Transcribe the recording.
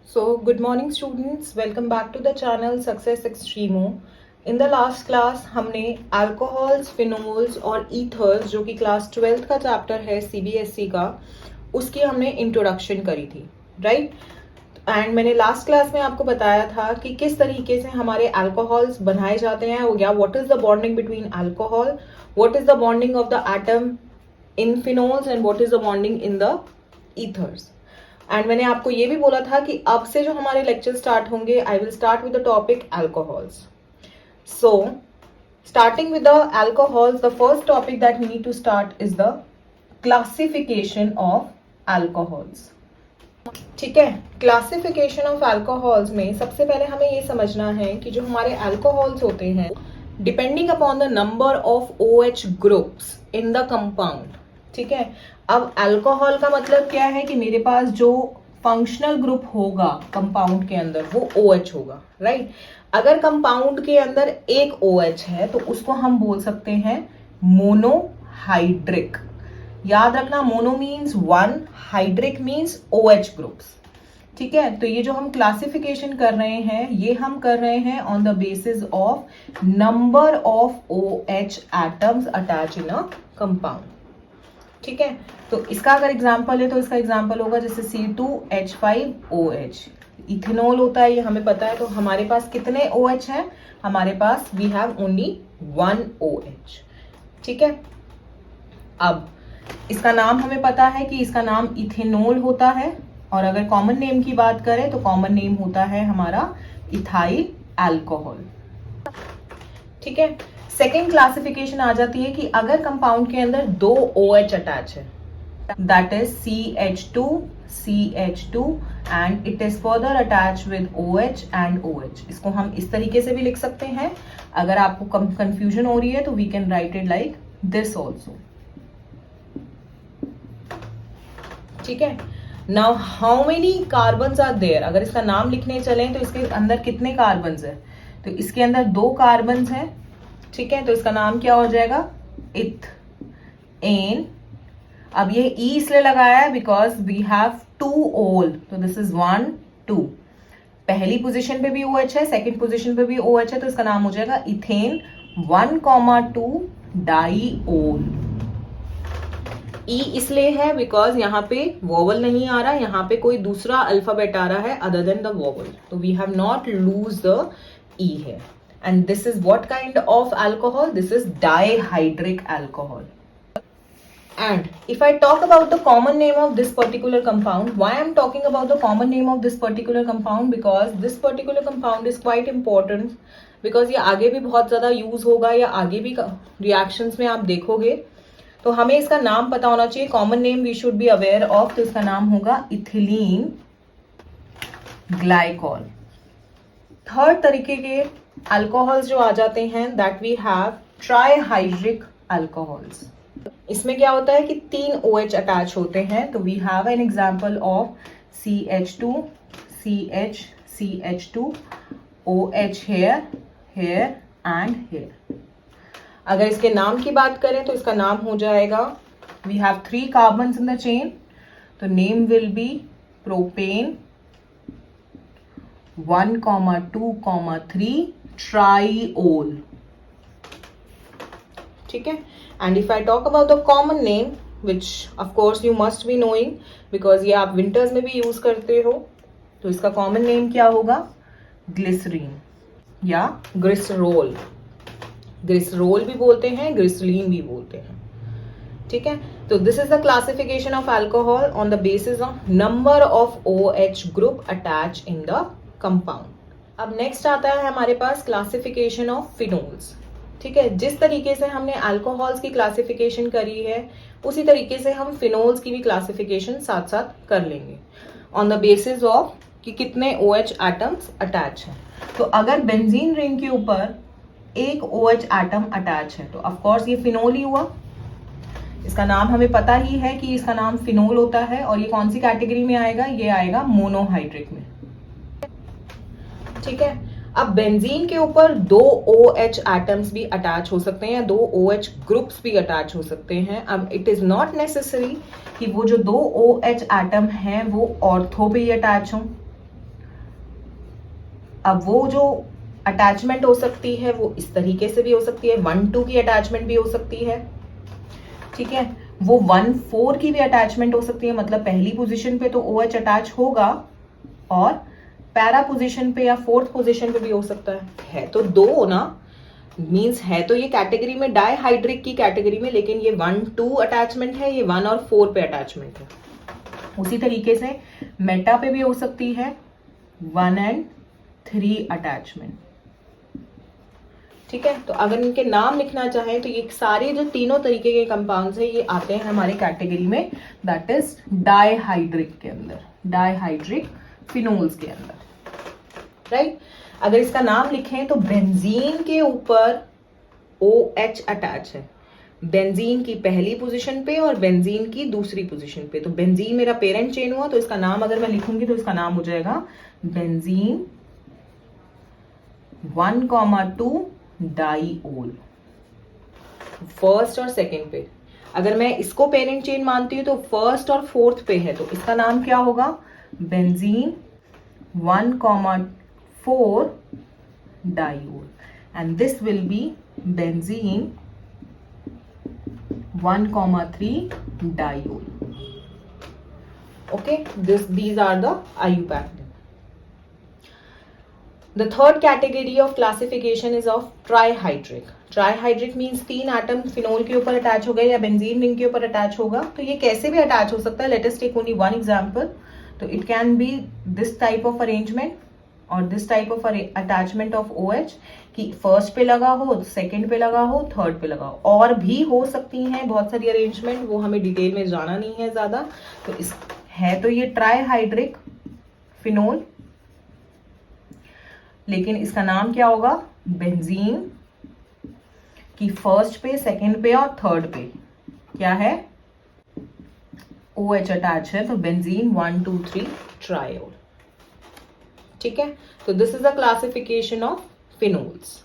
So, good morning students, welcome back to the channel Success Extremo. In the last class हमने alcohols, phenols और ethers जो कि class 12th का chapter है CBSE का, उसकी हमने इंट्रोडक्शन करी थी, राइट? एंड मैंने लास्ट क्लास में आपको बताया था कि किस तरीके से हमारे अल्कोहल्स बनाए जाते हैं, हो गया what is the bonding between alcohol, what is the bonding of the atom in phenols and what is the bonding in the ethers. And मैंने आपको ये भी बोला था कि अब से जो हमारे लेक्चर स्टार्ट होंगे, I will start with the topic alcohols. So starting with the alcohols, the first topic that we need to start is the classification of alcohols. ठीक है, क्लासिफिकेशन ऑफ अल्कोहल्स में सबसे पहले हमें ये समझना है कि जो हमारे अल्कोहल्स होते हैं, depending upon the number of OH groups in the compound. ठीक है, अब अल्कोहल का मतलब क्या है कि मेरे पास जो फंक्शनल ग्रुप होगा कंपाउंड के अंदर वो OH होगा, राइट? अगर कंपाउंड के अंदर एक OH है तो उसको हम बोल सकते हैं मोनोहाइड्रिक. याद रखना, mono means one, hydric means OH groups. ठीक है, तो ये जो हम क्लासिफिकेशन कर रहे हैं, ये हम कर रहे हैं on the basis of number of OH atoms attach in a compound. ठीक है, तो इसका अगर एग्जांपल है तो इसका एग्जांपल होगा जैसे C2H5OH. इथेनॉल होता है, ये हमें पता है. तो हमारे पास कितने OH हैं? हमारे पास we have only one OH. ठीक है, अब इसका नाम हमें पता है कि इसका नाम इथेनॉल होता है, और अगर कॉमन नेम की बात करें तो कॉमन नेम होता है हमारा इथाइल अल्कोहल. ठीक है, सेकेंड क्लासिफिकेशन आ जाती है कि अगर कंपाउंड के अंदर दो OH अटैच है, that is CH2 and it is further attach with OH and OH. इसको हम इस तरीके से भी लिख सकते हैं. अगर आपको कंफ्यूजन हो रही है तो we can write it like this also. ठीक है, now how many carbons are there. अगर इसका नाम लिखने चले तो इसके अंदर कितने कार्बन्स है? तो इसके अंदर दो कार्बन्स हैं. ठीक है, तो इसका नाम क्या हो जाएगा? इथेन. अब ये E इसलिए लगाया है बिकॉज वी हैव टू ओल, तो दिस इज 1 2. पहली पोजीशन पे भी OH है, सेकंड पोजीशन पे भी OH है, तो इसका नाम हो जाएगा इथेन 1,2 डाईओल. E इसलिए है बिकॉज यहाँ पे वोवल नहीं आ रहा, यहाँ पे कोई दूसरा अल्फाबेट आ रहा है अदर देन द वोवल, तो we have not lose the E है. And this is what kind of alcohol? This is dihydric alcohol. And if I talk about the common name of this particular compound, why I'm talking about the common name of this particular compound? Because this particular compound is quite important. Because ये आगे भी बहुत ज्यादा use होगा, या आगे भी reactions में आप देखोगे, तो हमें इसका नाम पता होना चाहिए. Common name we should be aware of. तो इसका नाम होगा इथिलीन ग्लाइकॉल. थर्ड तरीके के अल्कोहल्स जो आ जाते हैं, that we have trihydric alcohols. इसमें क्या होता है कि तीन OH अटैच होते हैं. तो we have an example of CH2 CH CH2 OH here here and here. अगर इसके नाम की बात करें तो इसका नाम हो जाएगा, we have 3 carbons in the chain, तो name will be propane 1,2,3 triol. ठीक है, and if I talk about the common name, which of course you must be knowing because ये आप विंटर्स में भी यूज करते हो, तो इसका कॉमन नेम क्या होगा? ग्लिसरीन या ग्लिसरोल. ग्लिसरोल भी बोलते हैं, ग्लिसरीन भी बोलते हैं. ठीक है, तो this is the classification of alcohol on the basis of number of OH group attach in the compound. अब नेक्स्ट आता है हमारे पास क्लासिफिकेशन ऑफ फिनोल्स. ठीक है, जिस तरीके से हमने अल्कोहल्स की क्लासिफिकेशन करी है, उसी तरीके से हम फिनोल्स की भी क्लासिफिकेशन साथ साथ कर लेंगे ऑन द बेसिस ऑफ कि कितने OH एटम्स अटैच हैं. तो अगर बेंजीन रिंग के ऊपर एक OH एटम अटैच है तो ऑफ कोर्स ये फिनोल ही हुआ. इसका नाम हमें पता ही है कि इसका नाम फिनोल होता है, और ये कौन सी कैटेगरी में आएगा? ये आएगा मोनोहाइड्रिक में. ठीक है, अब बेंजीन के ऊपर दो OH एटम्स भी अटैच हो सकते हैं, या दो OH ग्रुप्स भी अटैच हो सकते हैं. अब इट इज नॉट नेसेसरी कि वो जो दो OH एटम हैं वो ऑर्थो पे ही अटैच हों. अब वो जो अटैचमेंट हो सकती है वो इस तरीके से भी हो सकती है, 1-2 की अटैचमेंट भी हो सकती है, ठीक है। वो 1-4 की भी अटैचमेंट हो सकती है, मतलब पहली पोजीशन पे तो OH अटैच होगा और पैरा पोजीशन पे या फोर्थ पोजीशन पे भी हो सकता है तो दो ना, मींस है तो ये कैटेगरी में डाईहाइड्रिक की कैटेगरी में, लेकिन ये 1-2 अटैचमेंट है, ये 1 और 4 पे अटैचमेंट है। उसी तरीके से मेटा पे भी हो सकती है 1 and 3 अटैचमेंट, ठीक है। तो अगर इनके नाम लिखना चाहें तो ये सारे जो तीनों तरीके के कंपाउंड्स हैं ये आते हैं हमारे कैटेगरी में, दैट इज डाईहाइड्रिक के अंदर, डाईहाइड्रिक फिनोल्स के अंदर, राइट। अगर इसका नाम लिखें तो बेंजीन के ऊपर OH अटैच है, बेंजीन की पहली पोजीशन पे और बेंजीन की दूसरी पोजीशन पे। तो बेंजीन मेरा पेरेंट चेन हुआ, तो इसका नाम अगर मैं लिखूंगी तो इसका नाम हो जाएगा बेंजीन 1,2 डाईओल, फर्स्ट और सेकेंड पे। अगर मैं इसको पेरेंट चेन मानती हूँ तो फर्स्ट और फोर्थ पे है, तो इसका नाम क्या होगा, benzene 1,4 diol, and this will be benzene 1,3 diol. Okay, these are the IUPAC. The third category of classification is of trihydric. Trihydric means 3 atom phenol के ऊपर अटैच हो गए या बेंजीन रिंग के ऊपर अटैच होगा। तो ये कैसे भी अटैच हो सकता है, let us take only one example. तो it can be this type of arrangement और this type of attachment of OH, कि फर्स्ट पे लगा हो, सेकंड पे लगा हो, थर्ड पे लगा हो, और भी हो सकती हैं बहुत सारी अरेंजमेंट, वो हमें डिटेल में जाना नहीं है ज्यादा। तो इस है तो ये ट्राईहाइड्रिक फिनोल, लेकिन इसका नाम क्या होगा, बेंजीन की फर्स्ट पे, सेकंड पे और थर्ड पे क्या है, OH अटैच है, तो बेंजीन 1, 2, 3 ट्रायोल, ठीक है। तो this is the classification of phenols.